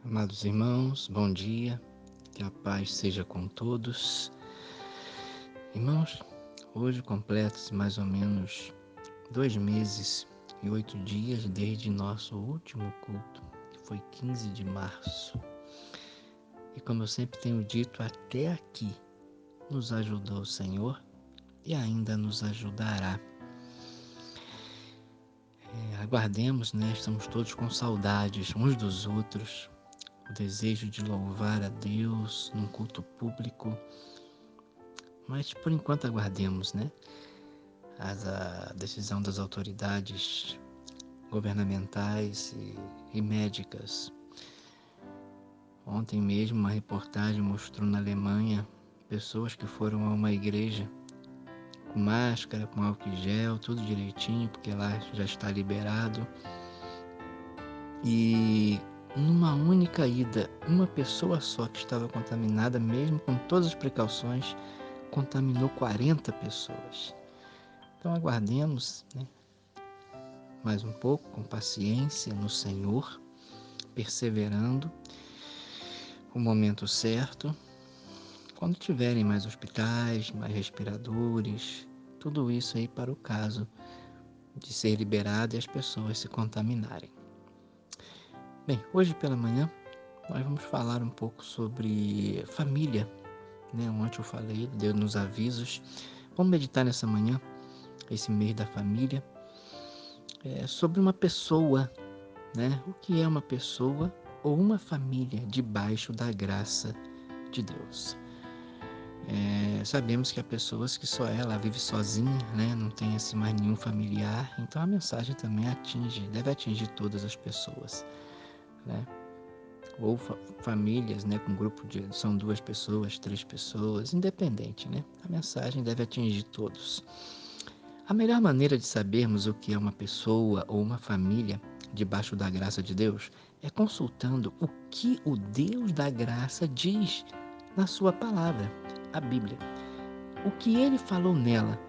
Amados irmãos, bom dia, que a paz seja com todos. Irmãos, hoje completa-se mais ou menos 2 meses e 8 dias desde nosso último culto, que foi 15 de março. E como eu sempre tenho dito, até aqui nos ajudou o Senhor e ainda nos ajudará. Aguardemos, estamos todos com saudades uns dos outros, o desejo de louvar a Deus num culto público, mas por enquanto aguardemos, a decisão das autoridades governamentais e médicas. Ontem mesmo uma reportagem mostrou na Alemanha pessoas que foram a uma igreja com máscara, com álcool em gel, tudo direitinho, porque lá já está liberado. E numa única ida, uma pessoa só que estava contaminada, mesmo com todas as precauções, contaminou 40 pessoas. Então aguardemos, mais um pouco, com paciência no Senhor, perseverando o momento certo. Quando tiverem mais hospitais, mais respiradores, tudo isso aí para o caso de ser liberado e as pessoas se contaminarem. Bem, hoje pela manhã nós vamos falar um pouco sobre família, Ontem eu falei, deu nos avisos. Vamos meditar nessa manhã, esse mês da família, sobre uma pessoa, O que é uma pessoa ou uma família debaixo da graça de Deus? Sabemos que há pessoas que só ela vive sozinha, Não tem assim mais nenhum familiar, então a mensagem também deve atingir todas as pessoas, Ou famílias, com grupo são 2 pessoas, 3 pessoas, independente, A mensagem deve atingir todos. A melhor maneira de sabermos o que é uma pessoa ou uma família debaixo da graça de Deus é consultando o que o Deus da graça diz na sua palavra, a Bíblia. O que ele falou nela.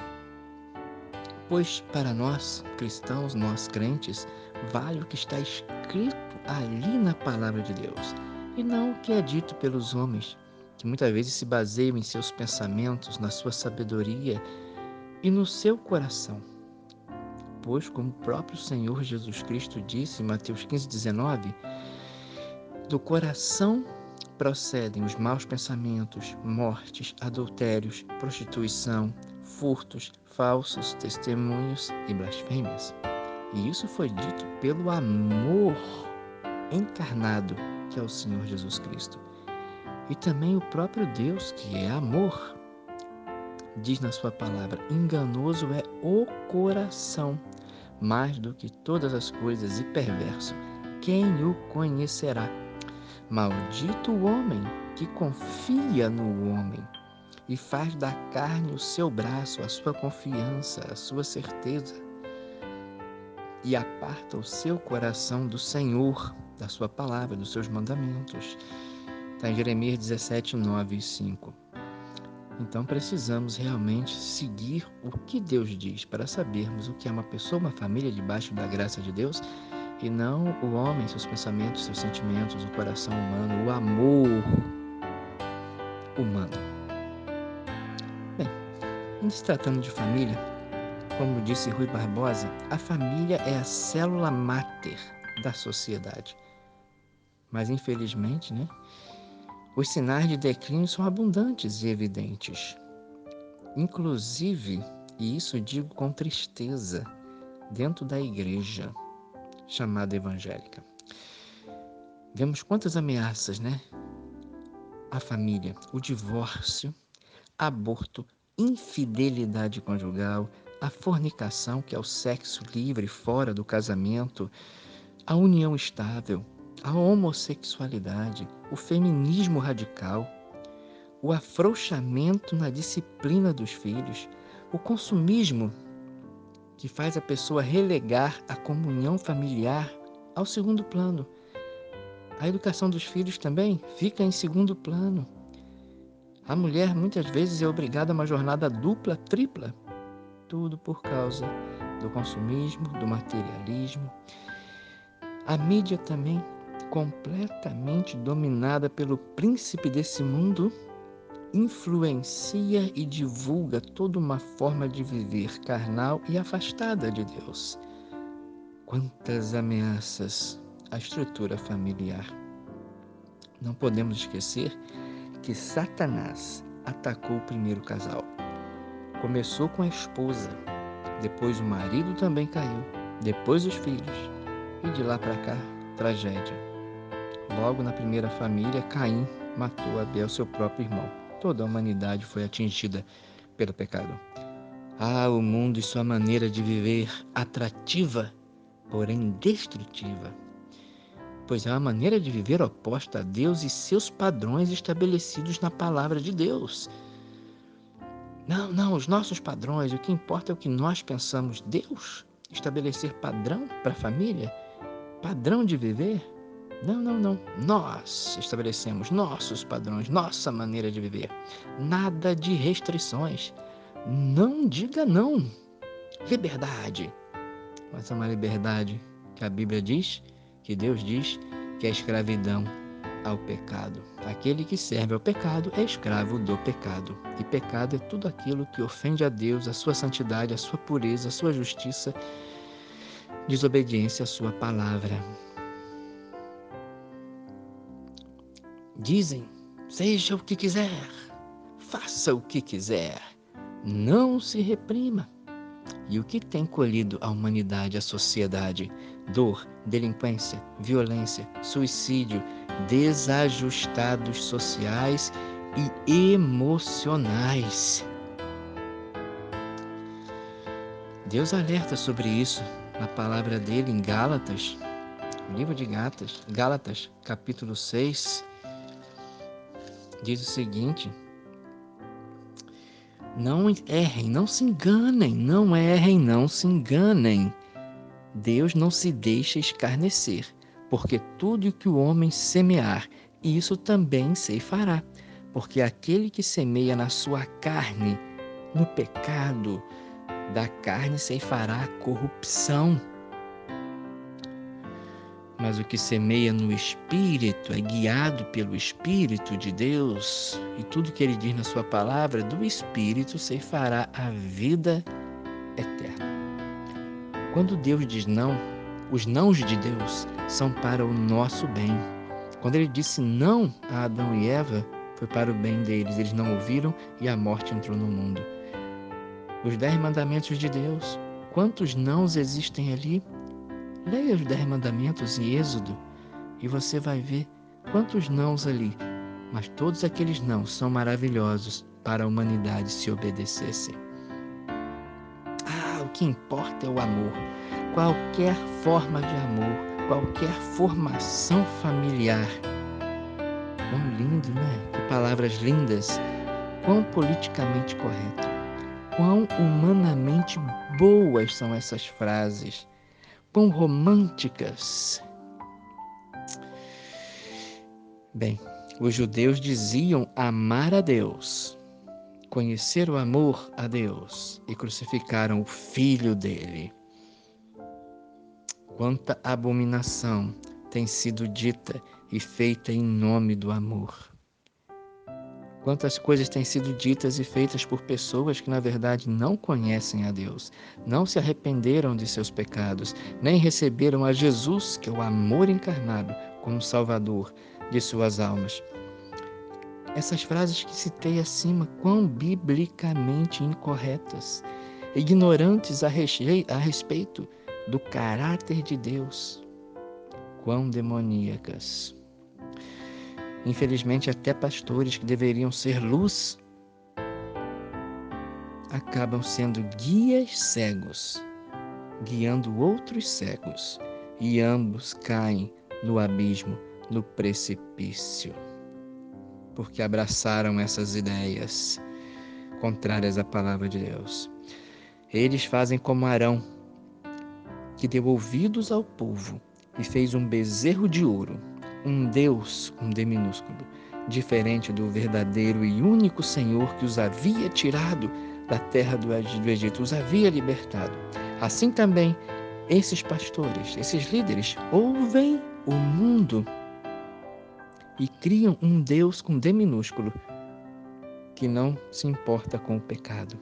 Pois para nós cristãos, nós crentes, vale o que está escrito ali na palavra de Deus e não o que é dito pelos homens, que muitas vezes se baseiam em seus pensamentos, na sua sabedoria e no seu coração. Pois, como o próprio Senhor Jesus Cristo disse em Mateus 15:19, do coração procedem os maus pensamentos, mortes, adultérios, prostituição, furtos, falsos testemunhos e blasfêmias. E isso foi dito pelo amor encarnado, que é o Senhor Jesus Cristo. E também o próprio Deus, que é amor, diz na sua palavra: enganoso é o coração, mais do que todas as coisas, e perverso. Quem o conhecerá? Maldito o homem que confia no homem e faz da carne o seu braço, a sua confiança, a sua certeza, e aparta o seu coração do Senhor, da sua palavra, dos seus mandamentos. Está em Jeremias 17:9 e 5. Então precisamos realmente seguir o que Deus diz para sabermos o que é uma pessoa, uma família debaixo da graça de Deus, e não o homem, seus pensamentos, seus sentimentos, o coração humano, o amor humano. Bem, em se tratando de família, como disse Rui Barbosa, a família é a célula máter da sociedade. Mas infelizmente, os sinais de declínio são abundantes e evidentes. Inclusive, e isso digo com tristeza, dentro da igreja chamada evangélica. Vemos quantas ameaças, à família: o divórcio, aborto, infidelidade conjugal, a fornicação, que é o sexo livre fora do casamento, a união estável, a homossexualidade, o feminismo radical, o afrouxamento na disciplina dos filhos, o consumismo, que faz a pessoa relegar a comunhão familiar ao segundo plano. A educação dos filhos também fica em segundo plano. A mulher muitas vezes é obrigada a uma jornada dupla, tripla, tudo por causa do consumismo, do materialismo. A mídia também completamente dominada pelo príncipe desse mundo, influencia e divulga toda uma forma de viver carnal e afastada de Deus. Quantas ameaças à estrutura familiar. Não podemos esquecer que Satanás atacou o primeiro casal. Começou com a esposa, depois o marido também caiu, depois os filhos, e de lá para cá, tragédia. Logo na primeira família, Caim matou Abel, seu próprio irmão. Toda a humanidade foi atingida pelo pecado. O mundo e sua maneira de viver atrativa, porém destrutiva. Pois é uma maneira de viver oposta a Deus e seus padrões estabelecidos na palavra de Deus. Não, os nossos padrões, o que importa é o que nós pensamos. Deus estabelecer padrão para a família? Padrão de viver? Não. Nós estabelecemos nossos padrões, nossa maneira de viver. Nada de restrições. Não diga não. Liberdade. Mas é uma liberdade que a Bíblia diz, que Deus diz, que é escravidão ao pecado. Aquele que serve ao pecado é escravo do pecado. E pecado é tudo aquilo que ofende a Deus, a sua santidade, a sua pureza, a sua justiça, desobediência à sua palavra. Dizem, seja o que quiser, faça o que quiser, não se reprima. E o que tem colhido a humanidade, a sociedade? Dor, delinquência, violência, suicídio, desajustados sociais e emocionais. Deus alerta sobre isso na palavra dele em Gálatas, livro de Gálatas, capítulo 6, diz o seguinte: não errem, não se enganem, não errem, não se enganem. Deus não se deixa escarnecer, porque tudo o que o homem semear, isso também ceifará. Porque aquele que semeia na sua carne, no pecado, da carne ceifará a corrupção. Mas o que semeia no Espírito é guiado pelo Espírito de Deus, e tudo que ele diz na sua palavra, do Espírito ceifará a vida eterna. Quando Deus diz não, os nãos de Deus são para o nosso bem. Quando ele disse não a Adão e Eva, foi para o bem deles. Eles não ouviram e a morte entrou no mundo. Os 10 mandamentos de Deus, quantos nãos existem ali? Leia os 10 mandamentos em Êxodo e você vai ver quantos nãos ali. Mas todos aqueles nãos são maravilhosos para a humanidade se obedecesse. O que importa é o amor. Qualquer forma de amor, qualquer formação familiar. Quão lindo, né? Que palavras lindas. Quão politicamente correto. Quão humanamente boas são essas frases. Quão românticas. Bem, os judeus diziam amar a Deus, conhecer o amor a Deus e crucificaram o filho dele. Quanta abominação tem sido dita e feita em nome do amor. Quantas coisas têm sido ditas e feitas por pessoas que na verdade não conhecem a Deus, não se arrependeram de seus pecados, nem receberam a Jesus, que é o amor encarnado, como Salvador de suas almas. Essas frases que citei acima, quão biblicamente incorretas, ignorantes a respeito do caráter de Deus, quão demoníacas. Infelizmente, até pastores que deveriam ser luz acabam sendo guias cegos, guiando outros cegos, e ambos caem no abismo, no precipício, porque abraçaram essas ideias contrárias à palavra de Deus. Eles fazem como Arão, que deu ouvidos ao povo e fez um bezerro de ouro, um Deus, um D minúsculo, diferente do verdadeiro e único Senhor que os havia tirado da terra do Egito, os havia libertado. Assim também, esses pastores, esses líderes, ouvem o mundo e criam um Deus com D minúsculo, que não se importa com o pecado.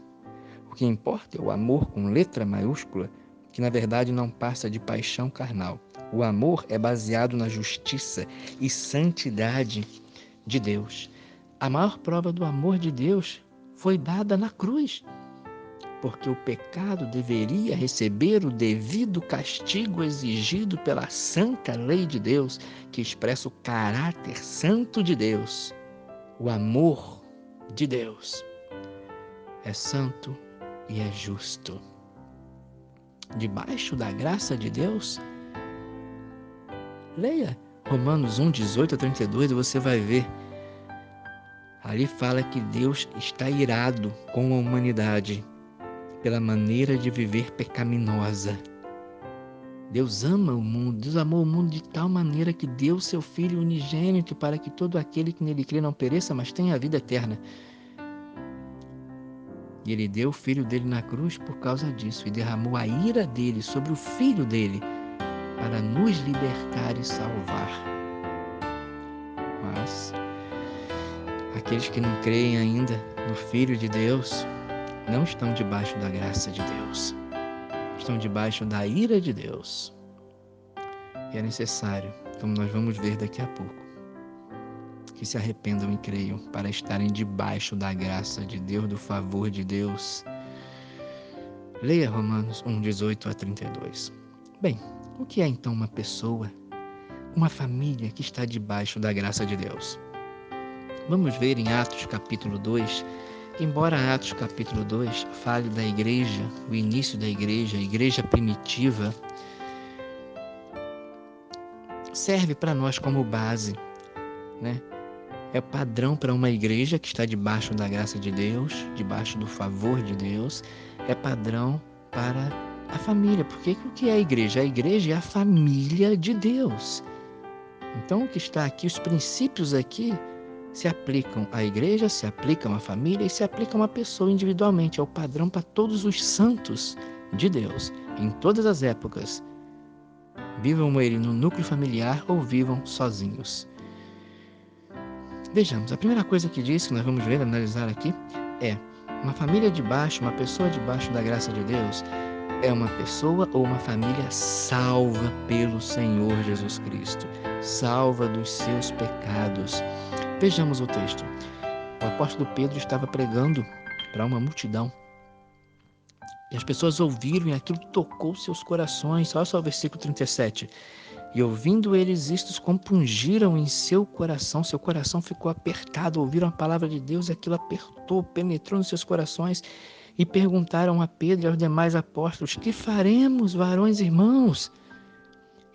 O que importa é o amor com letra maiúscula, que na verdade não passa de paixão carnal. O amor é baseado na justiça e santidade de Deus. A maior prova do amor de Deus foi dada na cruz, porque o pecado deveria receber o devido castigo exigido pela santa lei de Deus, que expressa o caráter santo de Deus. O amor de Deus é santo e é justo. Debaixo da graça de Deus, leia Romanos 1, 18 a 32, e você vai ver. Ali fala que Deus está irado com a humanidade pela maneira de viver pecaminosa. Deus ama o mundo, Deus amou o mundo de tal maneira que deu seu Filho unigênito para que todo aquele que nele crê não pereça, mas tenha a vida eterna. E ele deu o Filho dele na cruz por causa disso e derramou a ira dele sobre o Filho dele para nos libertar e salvar. Mas aqueles que não creem ainda no Filho de Deus não estão debaixo da graça de Deus. Estão debaixo da ira de Deus. E é necessário, como nós vamos ver daqui a pouco, que se arrependam e creiam para estarem debaixo da graça de Deus, do favor de Deus. Leia Romanos 1, 18 a 32. Bem, o que é então uma pessoa, uma família que está debaixo da graça de Deus? Vamos ver em Atos capítulo 2, embora Atos capítulo 2 fale da igreja, o início da igreja, a igreja primitiva, serve para nós como base, né? É padrão para uma igreja que está debaixo da graça de Deus, debaixo do favor de Deus, é padrão para a família, porque o que é a igreja? A igreja é a família de Deus. Então o que está aqui, os princípios aqui, se aplicam à igreja, se aplicam à família e se aplicam à pessoa individualmente. É o padrão para todos os santos de Deus, em todas as épocas. Vivam ele no núcleo familiar ou vivam sozinhos. Vejamos, a primeira coisa que diz, que nós vamos ver, analisar aqui, é uma família debaixo, uma pessoa debaixo da graça de Deus, é uma pessoa ou uma família salva pelo Senhor Jesus Cristo, salva dos seus pecados. Vejamos o texto. O apóstolo Pedro estava pregando para uma multidão. E as pessoas ouviram e aquilo tocou seus corações. Olha só o versículo 37. E ouvindo eles isto, compungiram em seu coração ficou apertado. Ouviram a palavra de Deus e aquilo apertou, penetrou nos seus corações. E perguntaram a Pedro e aos demais apóstolos: que faremos, varões e irmãos?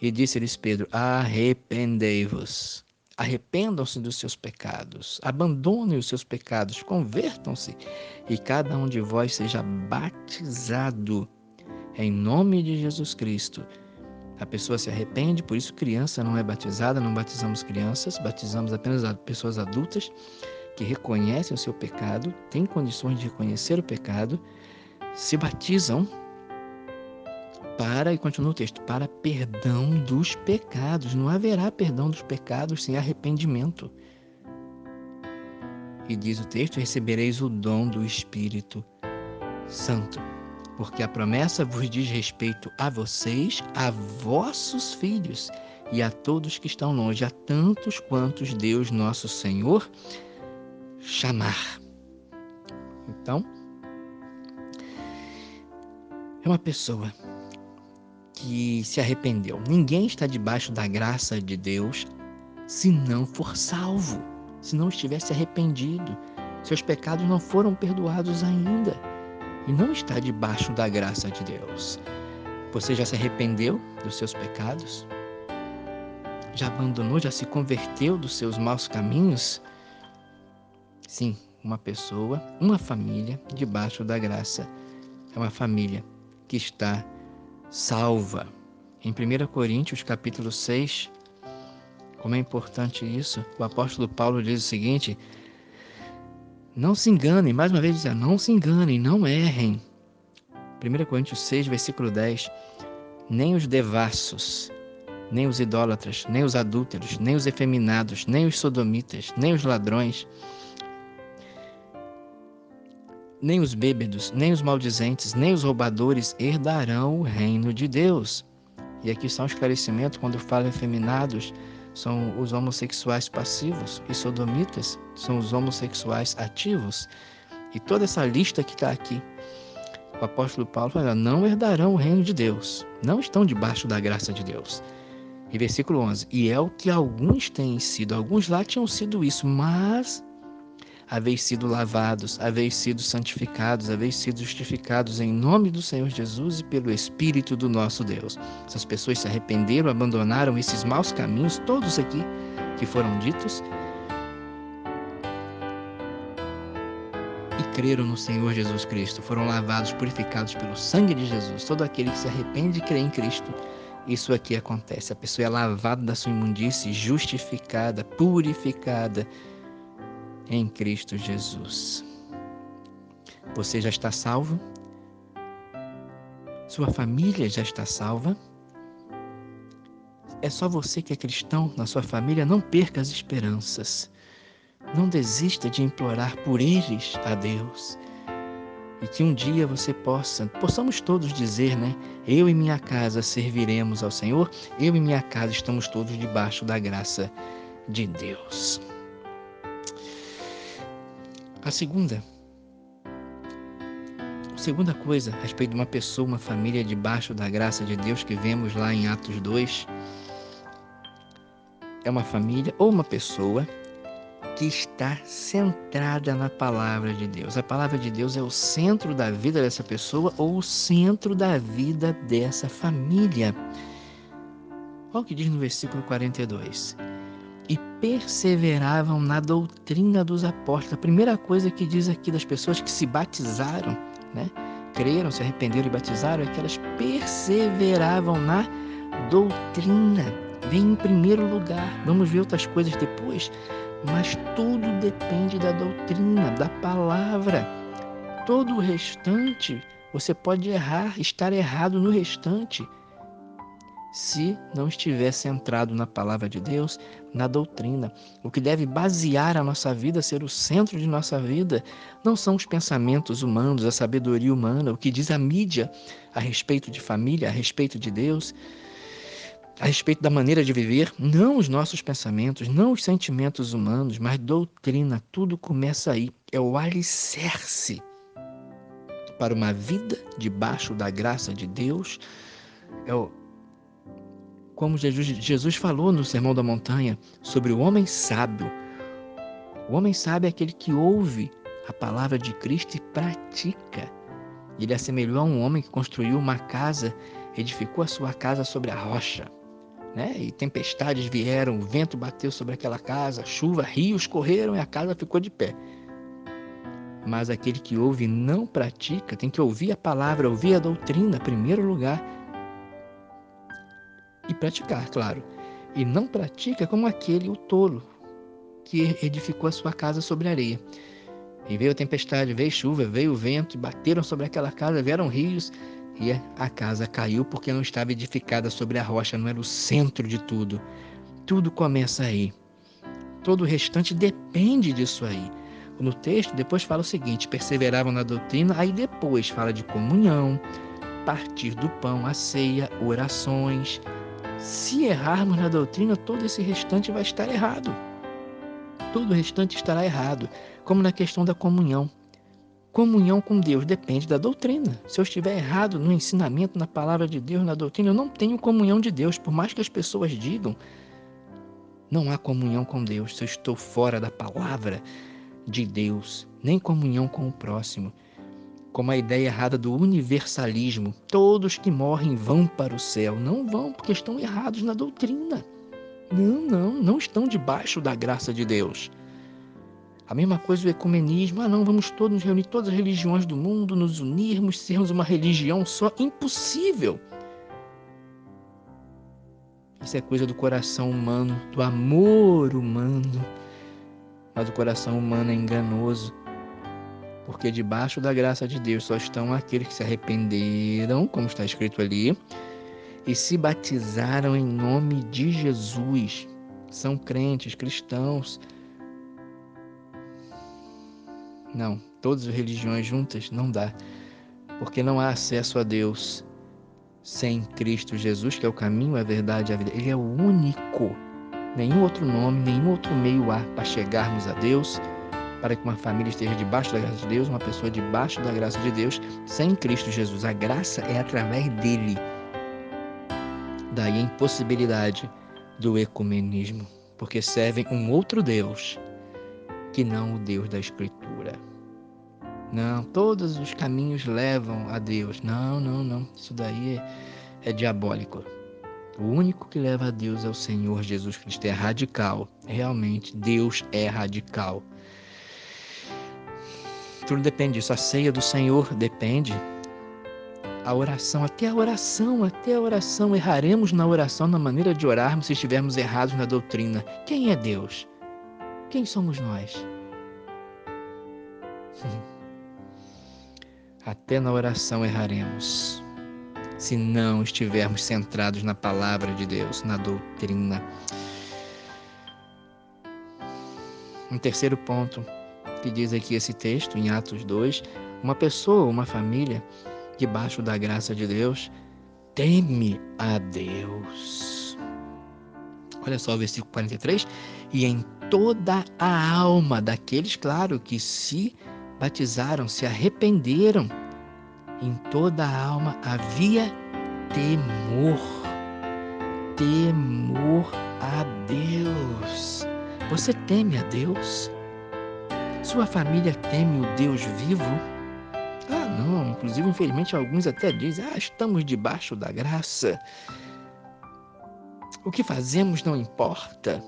E disse-lhes Pedro: arrependei-vos. Arrependam-se dos seus pecados, abandonem os seus pecados, convertam-se e cada um de vós seja batizado em nome de Jesus Cristo. A pessoa se arrepende, por isso criança não é batizada, não batizamos crianças, batizamos apenas pessoas adultas que reconhecem o seu pecado, têm condições de reconhecer o pecado, se batizam para, e continua o texto, para perdão dos pecados. Não haverá perdão dos pecados sem arrependimento. E diz o texto: recebereis o dom do Espírito Santo, porque a promessa vos diz respeito a vocês, a vossos filhos e a todos que estão longe, a tantos quantos Deus nosso Senhor chamar. Então, é uma pessoa que se arrependeu. Ninguém está debaixo da graça de Deus se não for salvo, se não estiver se arrependido. Seus pecados não foram perdoados ainda e não está debaixo da graça de Deus. Você já se arrependeu dos seus pecados? Já abandonou, já se converteu dos seus maus caminhos? Sim, uma pessoa, uma família debaixo da graça é uma família que está salva. Em 1 Coríntios capítulo 6, como é importante isso, o apóstolo Paulo diz o seguinte: não se enganem, mais uma vez diz, não se enganem, não errem. 1 Coríntios 6, versículo 10, nem os devassos, nem os idólatras, nem os adúlteros, nem os efeminados, nem os sodomitas, nem os ladrões, nem os bêbados, nem os maldizentes, nem os roubadores herdarão o reino de Deus. E aqui só um esclarecimento, quando fala efeminados, são os homossexuais passivos, e sodomitas são os homossexuais ativos. E toda essa lista que está aqui, o apóstolo Paulo fala, não herdarão o reino de Deus, não estão debaixo da graça de Deus. E versículo 11, e é o que alguns têm sido, alguns lá tinham sido isso, mas haveis sido lavados, haveis sido santificados, haveis sido justificados em nome do Senhor Jesus e pelo Espírito do nosso Deus. Essas pessoas se arrependeram, abandonaram esses maus caminhos, todos aqui que foram ditos, e creram no Senhor Jesus Cristo, foram lavados, purificados pelo sangue de Jesus. Todo aquele que se arrepende e crê em Cristo, isso aqui acontece. A pessoa é lavada da sua imundície, justificada, purificada em Cristo Jesus. Você já está salvo? Sua família já está salva? É só você que é cristão na sua família? Não perca as esperanças. Não desista de implorar por eles a Deus. E que um dia você possamos todos dizer, né? Eu e minha casa serviremos ao Senhor, eu e minha casa estamos todos debaixo da graça de Deus. A segunda coisa a respeito de uma pessoa, uma família debaixo da graça de Deus que vemos lá em Atos 2, é uma família ou uma pessoa que está centrada na palavra de Deus. A palavra de Deus é o centro da vida dessa pessoa ou o centro da vida dessa família. Olha o que diz no versículo 42. E perseveravam na doutrina dos apóstolos. A primeira coisa que diz aqui das pessoas que se batizaram, né? Creram, se arrependeram e batizaram, é que elas perseveravam na doutrina. Vem em primeiro lugar. Vamos ver outras coisas depois. Mas tudo depende da doutrina, da palavra. Todo o restante, você pode errar, estar errado no restante, se não estiver centrado na palavra de Deus, na doutrina. O que deve basear a nossa vida, ser o centro de nossa vida, não são os pensamentos humanos, a sabedoria humana, o que diz a mídia a respeito de família, a respeito de Deus, a respeito da maneira de viver, não os nossos pensamentos, não os sentimentos humanos, mas doutrina. Tudo começa aí. É o alicerce para uma vida debaixo da graça de Deus. Como Jesus falou no Sermão da Montanha sobre o homem sábio. O homem sábio é aquele que ouve a palavra de Cristo e pratica. Ele assemelhou a um homem que construiu uma casa, edificou a sua casa sobre a rocha. Né? E tempestades vieram, o vento bateu sobre aquela casa, chuva, rios correram e a casa ficou de pé. Mas aquele que ouve e não pratica, tem que ouvir a palavra, ouvir a doutrina em primeiro lugar e praticar, claro. E não pratica como aquele, o tolo, que edificou a sua casa sobre areia. E veio a tempestade, veio chuva, veio o vento, e bateram sobre aquela casa, vieram rios, e a casa caiu porque não estava edificada sobre a rocha, não era o centro de tudo. Tudo começa aí. Todo o restante depende disso aí. No texto, depois fala o seguinte, perseveravam na doutrina, aí depois fala de comunhão, partir do pão, a ceia, orações. Se errarmos na doutrina, todo esse restante vai estar errado. Todo o restante estará errado, como na questão da comunhão. Comunhão com Deus depende da doutrina. Se eu estiver errado no ensinamento, na palavra de Deus, na doutrina, eu não tenho comunhão de Deus. Por mais que as pessoas digam, não há comunhão com Deus. Se eu estou fora da palavra de Deus, nem comunhão com o próximo. Como a ideia errada do universalismo. Todos que morrem vão para o céu. Não vão, porque estão errados na doutrina. Não estão debaixo da graça de Deus. A mesma coisa o ecumenismo. Não, vamos todos nos reunir, todas as religiões do mundo, nos unirmos, sermos uma religião só. Impossível. Isso é coisa do coração humano, do amor humano. Mas o coração humano é enganoso. Porque debaixo da graça de Deus só estão aqueles que se arrependeram, como está escrito ali, e se batizaram em nome de Jesus. São crentes, cristãos. Não, todas as religiões juntas não dá, porque não há acesso a Deus sem Cristo Jesus, que é o caminho, a verdade e a vida. Ele é o único. Nenhum outro nome, nenhum outro meio há para chegarmos a Deus, para que uma família esteja debaixo da graça de Deus, uma pessoa debaixo da graça de Deus, sem Cristo Jesus. A graça é através dele. Daí a impossibilidade do ecumenismo, porque servem um outro Deus que não o Deus da Escritura. Não, todos os caminhos levam a Deus. Não, não, não. Isso daí é diabólico. O único que leva a Deus é o Senhor Jesus Cristo. É radical. Realmente, Deus é radical. Tudo depende disso. A ceia do Senhor depende. A oração, até a oração. Erraremos na oração, na maneira de orarmos, se estivermos errados na doutrina. Quem é Deus? Quem somos nós? Até na oração erraremos, se não estivermos centrados na palavra de Deus, na doutrina. Um terceiro ponto que diz aqui esse texto, em Atos 2, uma pessoa, uma família, debaixo da graça de Deus, teme a Deus. Olha só o versículo 43. E em toda a alma daqueles, claro, que se batizaram, se arrependeram, em toda a alma havia temor. Temor a Deus. Você teme a Deus? Sua família teme o Deus vivo? Ah, não. Inclusive, infelizmente, alguns até dizem: estamos debaixo da graça. O que fazemos não importa.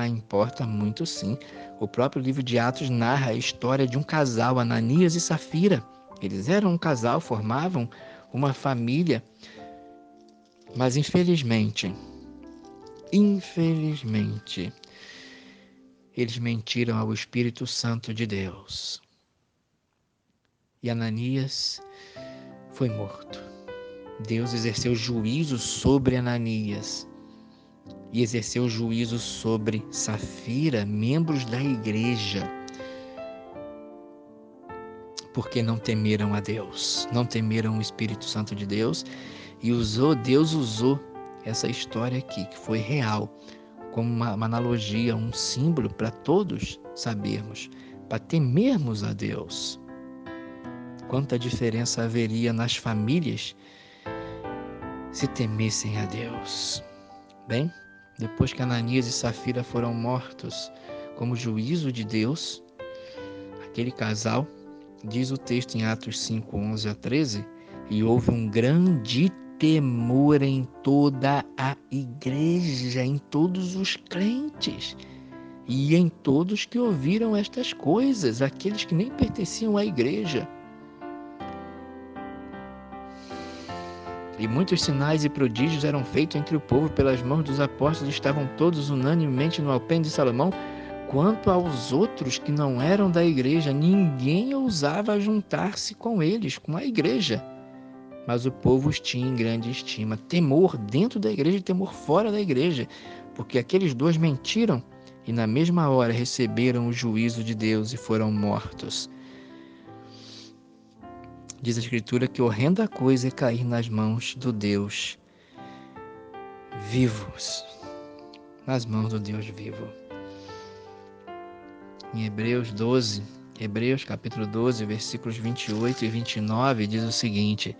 Importa muito sim. O próprio livro de Atos narra a história de um casal, Ananias e Safira. Eles eram um casal, formavam uma família. Mas infelizmente, eles mentiram ao Espírito Santo de Deus. E Ananias foi morto. Deus exerceu juízo sobre Ananias e exerceu juízo sobre Safira, membros da igreja, porque não temeram a Deus, não temeram o Espírito Santo de Deus, e Deus usou essa história aqui, que foi real, como uma analogia, um símbolo para todos sabermos, para temermos a Deus. Quanta diferença haveria nas famílias se temessem a Deus. Bem, depois que Ananias e Safira foram mortos como juízo de Deus, aquele casal, diz o texto em Atos 5, 11 a 13, e houve um grande temor em toda a igreja, em todos os crentes e em todos que ouviram estas coisas, aqueles que nem pertenciam à igreja. E muitos sinais e prodígios eram feitos entre o povo pelas mãos dos apóstolos, estavam todos unanimemente no alpendre de Salomão. Quanto aos outros que não eram da igreja, ninguém ousava juntar-se com eles, com a igreja. Mas o povo os tinha em grande estima. Temor dentro da igreja e temor fora da igreja, porque aqueles dois mentiram e na mesma hora receberam o juízo de Deus e foram mortos. Diz a Escritura que horrenda coisa é cair nas mãos do Deus vivos, nas mãos do Deus vivo. Em Hebreus capítulo 12, versículos 28 e 29, diz o seguinte: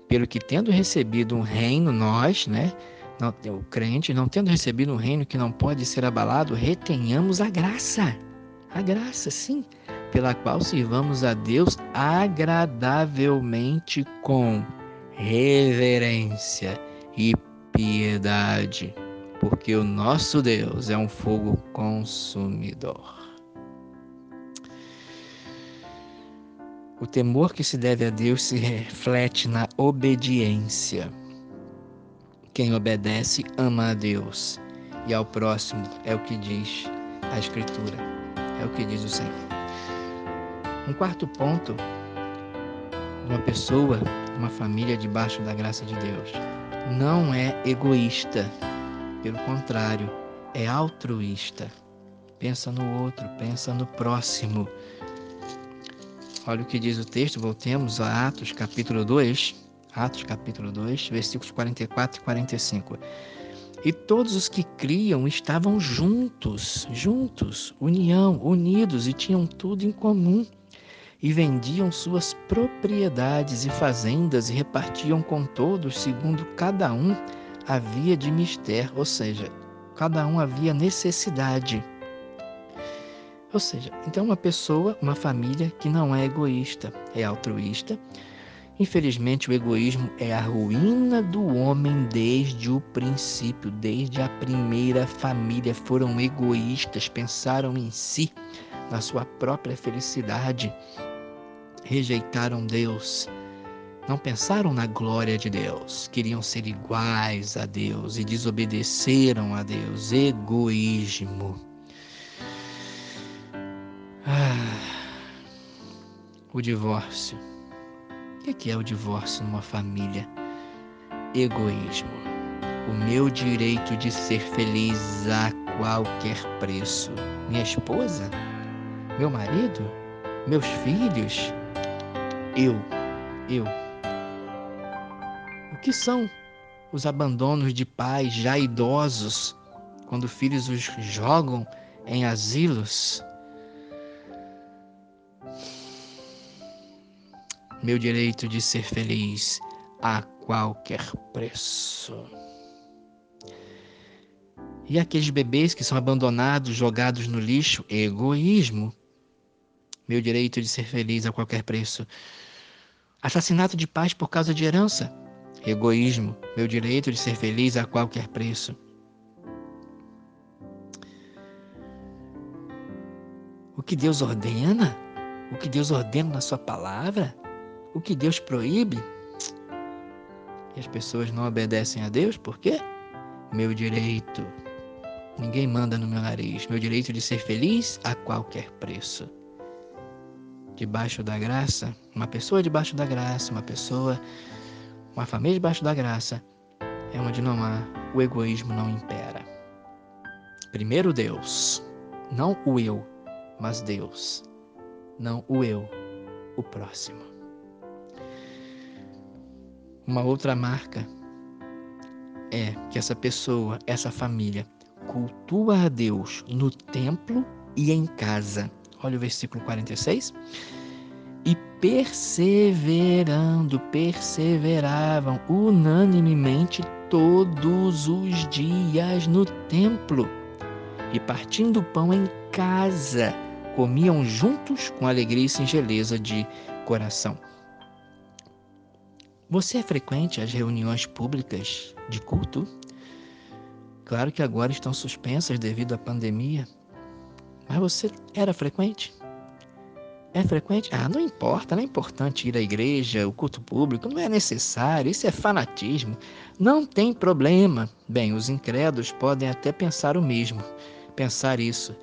pelo que tendo recebido um reino, nós, o crente, não tendo recebido um reino que não pode ser abalado, retenhamos a graça, sim, pela qual sirvamos a Deus agradavelmente com reverência e piedade, porque o nosso Deus é um fogo consumidor. O temor que se deve a Deus se reflete na obediência. Quem obedece ama a Deus e ao próximo, é o que diz a Escritura, é o que diz o Senhor. Um quarto ponto, uma pessoa, uma família debaixo da graça de Deus, não é egoísta, pelo contrário, é altruísta. Pensa no outro, pensa no próximo. Olha o que diz o texto, voltemos a Atos capítulo 2, versículos 44 e 45. E todos os que criam estavam juntos, unidos e tinham tudo em comum. E vendiam suas propriedades e fazendas e repartiam com todos, segundo cada um havia de mister, ou seja, cada um havia necessidade. Ou seja, então uma pessoa, uma família que não é egoísta, é altruísta. Infelizmente, o egoísmo é a ruína do homem desde o princípio, desde a primeira família. Foram egoístas, pensaram em si, na sua própria felicidade. Rejeitaram Deus, não pensaram na glória de Deus, queriam ser iguais a Deus e desobedeceram a Deus. Egoísmo. O divórcio. O que é o divórcio numa família? Egoísmo. O meu direito de ser feliz a qualquer preço. Minha esposa? Meu marido? Meus filhos? Eu. O que são os abandonos de pais já idosos, quando filhos os jogam em asilos? Meu direito de ser feliz a qualquer preço. E aqueles bebês que são abandonados, jogados no lixo? Egoísmo. Meu direito de ser feliz a qualquer preço. Assassinato de pais por causa de herança? Egoísmo. Meu direito de ser feliz a qualquer preço. O que Deus ordena? O que Deus ordena na sua palavra? O que Deus proíbe? E as pessoas não obedecem a Deus, por quê? Meu direito. Ninguém manda no meu nariz. Meu direito de ser feliz a qualquer preço. Debaixo da graça, uma pessoa debaixo da graça, uma família debaixo da graça, é onde não há, o egoísmo não impera. Primeiro Deus, não o eu, mas Deus, não o eu, o próximo. Uma outra marca é que essa pessoa, essa família, cultua a Deus no templo e em casa. Olha o versículo 46. E perseveravam unanimemente todos os dias no templo. E partindo o pão em casa, comiam juntos com alegria e singeleza de coração. Você é frequente às reuniões públicas de culto? Claro que agora estão suspensas devido à pandemia, mas você era frequente? É frequente? Não importa, não é importante ir à igreja, o culto público, não é necessário, isso é fanatismo, não tem problema. Bem, os incrédulos podem até pensar o mesmo, pensar isso.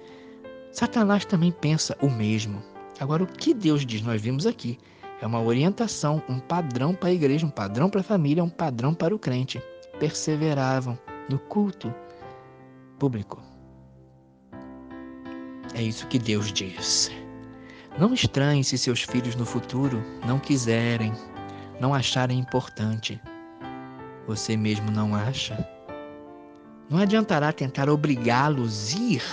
Satanás também pensa o mesmo. Agora, o que Deus diz, nós vimos aqui, é uma orientação, um padrão para a igreja, um padrão para a família, um padrão para o crente. Perseveravam no culto público. É isso que Deus diz. Não estranhe se seus filhos no futuro não quiserem, não acharem importante. Você mesmo não acha? Não adiantará tentar obrigá-los a ir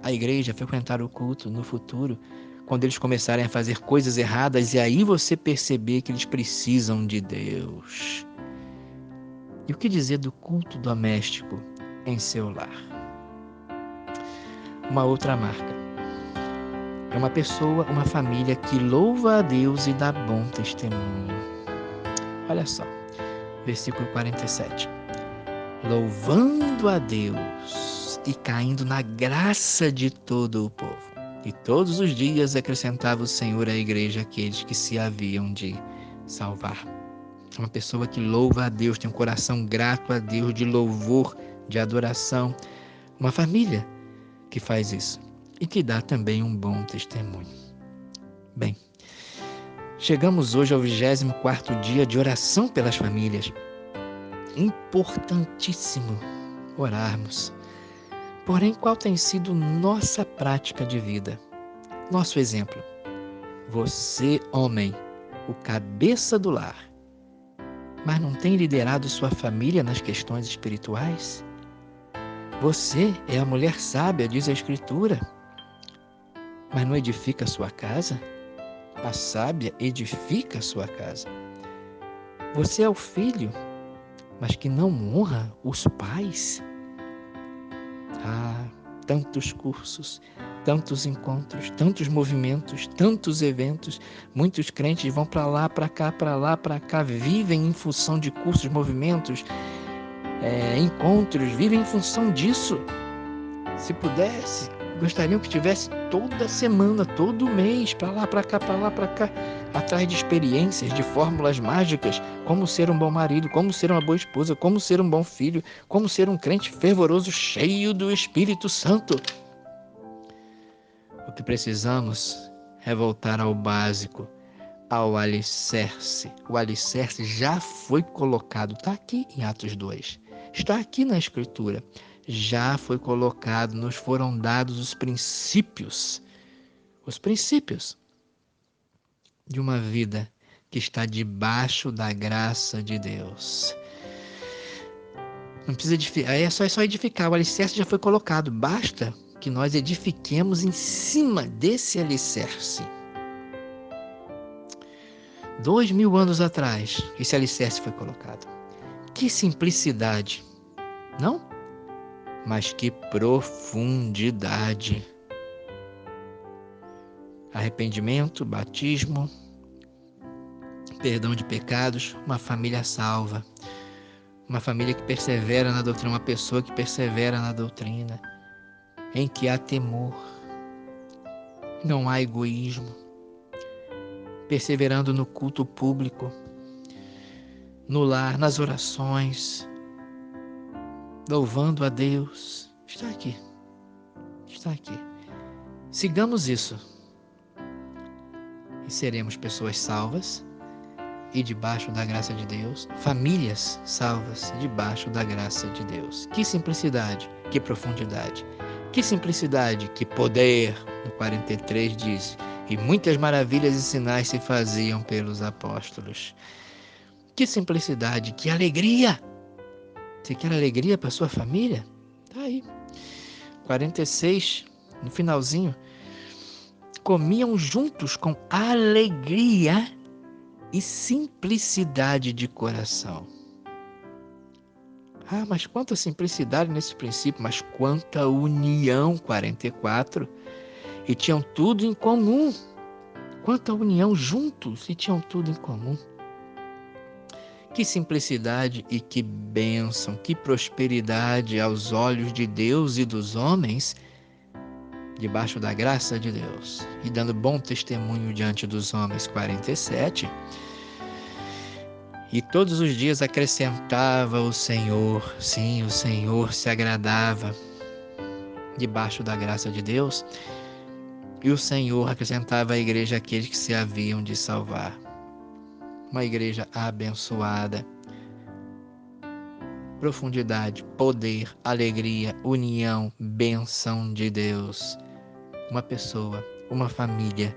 à igreja, frequentar o culto no futuro, quando eles começarem a fazer coisas erradas e aí você perceber que eles precisam de Deus. E o que dizer do culto doméstico em seu lar? Uma outra marca. É uma pessoa, uma família que louva a Deus e dá bom testemunho. Olha só, versículo 47. Louvando a Deus e caindo na graça de todo o povo. E todos os dias acrescentava o Senhor à igreja aqueles que se haviam de salvar. Uma pessoa que louva a Deus, tem um coração grato a Deus, de louvor, de adoração. Uma família que faz isso e que dá também um bom testemunho. Bem, Chegamos hoje ao 24º dia de oração pelas famílias. Importantíssimo orarmos. Porém, qual tem sido nossa prática de vida? Nosso exemplo. Você, homem, o cabeça do lar, mas não tem liderado sua família nas questões espirituais? Você é a mulher sábia, diz a Escritura, mas não edifica a sua casa? A sábia edifica a sua casa. Você é o filho, mas que não honra os pais? Ah, tantos cursos, tantos encontros, tantos movimentos, tantos eventos. Muitos crentes vão para lá, para cá, vivem em função de cursos, movimentos, encontros, vivem em função disso. Se pudesse, gostariam que tivesse toda semana, todo mês, para lá, para cá, atrás de experiências, de fórmulas mágicas, como ser um bom marido, como ser uma boa esposa, como ser um bom filho, como ser um crente fervoroso, cheio do Espírito Santo. O que precisamos é voltar ao básico, ao alicerce. O alicerce já foi colocado, está aqui em Atos 2, está aqui na Escritura. Já foi colocado, nos foram dados os princípios de uma vida que está debaixo da graça de Deus. Não precisa edificar, é só edificar, o alicerce já foi colocado, basta que nós edifiquemos em cima desse alicerce. 2000 anos atrás, esse alicerce foi colocado. Que simplicidade, não? Mas que profundidade. Arrependimento, batismo, perdão de pecados, uma família salva. Uma família que persevera na doutrina, uma pessoa que persevera na doutrina, em que há temor, não há egoísmo, perseverando no culto público, no lar, nas orações, louvando a Deus. Está aqui. Sigamos isso e seremos pessoas salvas e debaixo da graça de Deus, famílias salvas debaixo da graça de Deus. Que simplicidade, que profundidade, que simplicidade, que poder. No 43 diz, e muitas maravilhas e sinais se faziam pelos apóstolos. Que simplicidade, que alegria. Você quer alegria para sua família? Tá aí. 46, no finalzinho, comiam juntos com alegria e simplicidade de coração. Ah, mas quanta simplicidade nesse princípio, mas quanta união, 44. E tinham tudo em comum. Quanta união juntos e tinham tudo em comum. Que simplicidade e que bênção, que prosperidade aos olhos de Deus e dos homens, debaixo da graça de Deus, e dando bom testemunho diante dos homens, 47. E todos os dias acrescentava o Senhor, sim, o Senhor se agradava, debaixo da graça de Deus, e o Senhor acrescentava à igreja aqueles que se haviam de salvar. Uma igreja abençoada. Profundidade, poder, alegria, união, bênção de Deus. Uma pessoa, uma família,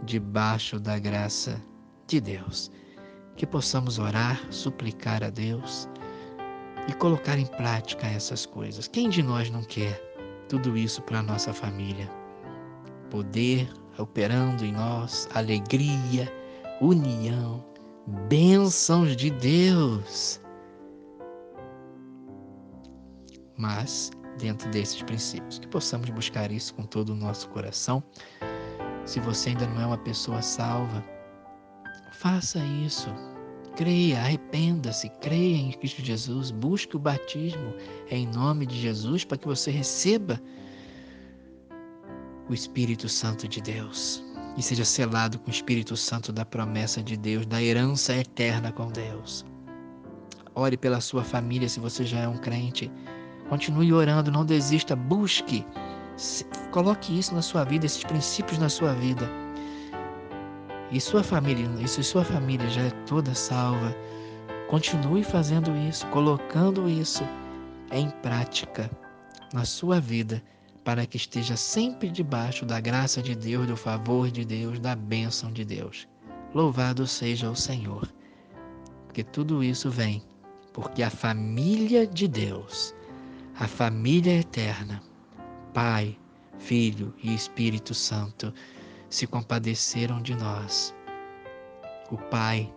debaixo da graça de Deus. Que possamos orar, suplicar a Deus e colocar em prática essas coisas. Quem de nós não quer tudo isso para a nossa família? Poder operando em nós, alegria, união, bênçãos de Deus. Mas, dentro desses princípios, que possamos buscar isso com todo o nosso coração. Se você ainda não é uma pessoa salva, faça isso. Creia, arrependa-se, creia em Cristo Jesus, busque o batismo em nome de Jesus para que você receba o Espírito Santo de Deus e seja selado com o Espírito Santo da promessa de Deus, da herança eterna com Deus. Ore pela sua família se você já é um crente. Continue orando, não desista, busque. Coloque isso na sua vida, esses princípios na sua vida. e se sua família já é toda salva, continue fazendo isso, colocando isso em prática na sua vida, para que esteja sempre debaixo da graça de Deus, do favor de Deus, da bênção de Deus. Louvado seja o Senhor, porque tudo isso vem porque a família de Deus, a família eterna, Pai, Filho e Espírito Santo, se compadeceram de nós. O Pai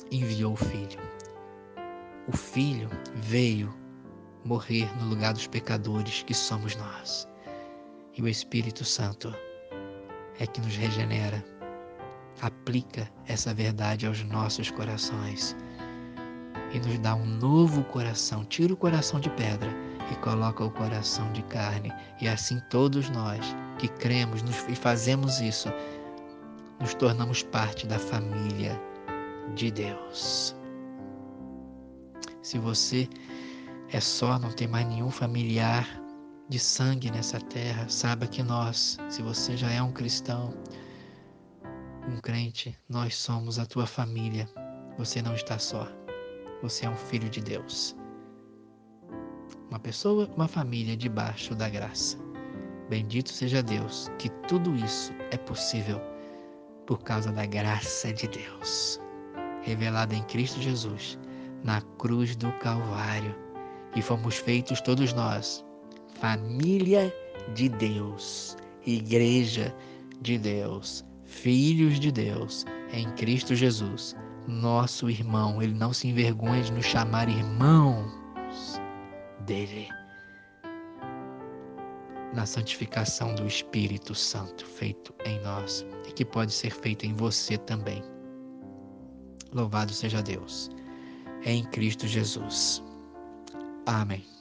enviou o Filho. O Filho veio morrer no lugar dos pecadores que somos nós. E o Espírito Santo é que nos regenera, aplica essa verdade aos nossos corações e nos dá um novo coração. Tira o coração de pedra e coloca o coração de carne. E assim todos nós que cremos e fazemos isso, nos tornamos parte da família de Deus. Se você é só, não tem mais nenhum familiar de sangue nessa terra, saiba que nós, se você já é um cristão, um crente, nós somos a tua família. Você não está só. Você é um filho de Deus. Uma pessoa, uma família debaixo da graça. Bendito seja Deus, que tudo isso é possível por causa da graça de Deus, revelada em Cristo Jesus, na cruz do Calvário. E fomos feitos todos nós, família de Deus, igreja de Deus, filhos de Deus, em Cristo Jesus, nosso irmão. Ele não se envergonha de nos chamar irmãos dele, na santificação do Espírito Santo feito em nós e que pode ser feito em você também. Louvado seja Deus, em Cristo Jesus. Amém.